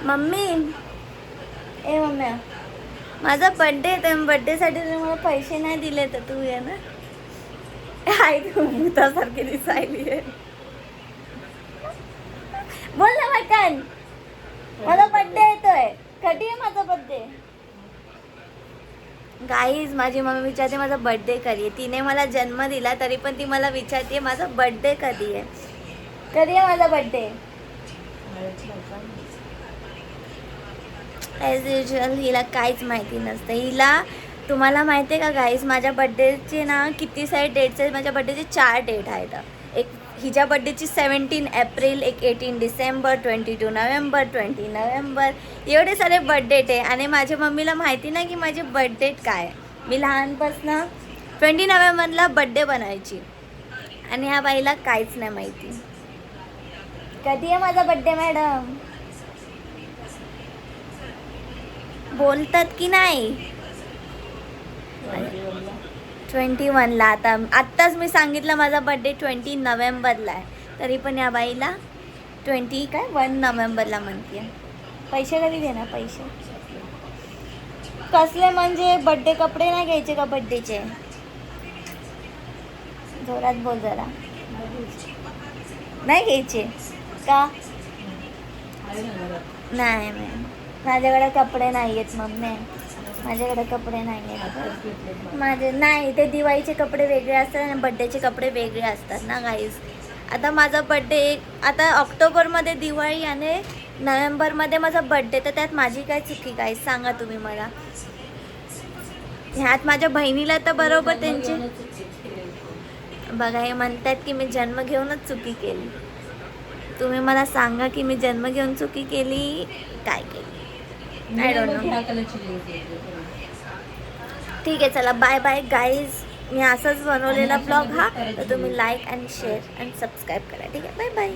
Mummy ए mummy माझा birthday आहे, बड्डेसाठी तुम्ही मला पैसे नाही दिले तर तू ये ना. आई तू भूतासारखी दिसायली आहे. बोल ना मटन, माझा बड्डे येतोय. कधी आहे माझा बड्डे? गाईज माझी मम्मी विचारते माझा बड्डे कधी आहे. तिने मला जन्म दिला तरी पण ती मला विचारते माझा बड्डे कधी आहे. कधी आहे माझा बड्डे? ॲज युजल हिला काहीच माहिती नसतं. हिला तुम्हाला माहिती आहे का गाईज माझ्या बड्डेचे ना किती सारे डेट्स आहेत. माझ्या बड्डेचे 4 डेट आहेत. एक हिच्या बड्डेची 17 एप्रिल, एक 18 डिसेंबर, 22 नोव्हेंबर, 20 नोव्हेंबर, एवढे सारे बर्थडेट आहे. आणि माझ्या मम्मीला माहिती नाही की माझे बर्थडेट काय आहे. मी लहानपासनं 20 नोव्हेंबरला बड्डे बनायची आणि ह्या बाईला काहीच नाही माहिती. कधी आहे माझा बड्डे मॅडम? बोलतात की नाही? 21ला. आत्ताच मी सांगितलं माझा बड्डे 20 नोव्हेंबरला आहे, तरी पण या बाईला 1 नोव्हेंबरला म्हणते. पैसे कधी देणार? पैसे कसले? म्हणजे बड्डे कपडे नाही घ्यायचे का बड्डेचे? जोरात बोल जरा. नाही घ्यायचे का? नाही मॅम माझ्याकडे कपडे नाही आहेत मम्मी, माझ्याकडे कपडे नाही आहेत. माझे नाही, ते दिवाळीचे कपडे वेगळे असतात आणि बड्डेचे कपडे वेगळे असतात ना गाईज. आता माझा बड्डे आता ऑक्टोबरमध्ये दिवाळी आणि नोव्हेंबरमध्ये माझा बड्डे, तर त्यात माझी काय चुकी काय सांगा तुम्ही मला. ह्यात माझ्या बहिणीला तर बरोबर त्यांची बघा हे म्हणतात की मी जन्म घेऊनच चुकी केली. तुम्ही मला सांगा की मी जन्म घेऊन चुकी केली काय केली? I don't know. ठीक आहे चला बाय बाय गाईज. मी असंच बनवलेला ब्लॉग हा, तर तुम्ही like and share and subscribe करा. ठीक आहे बाय बाय.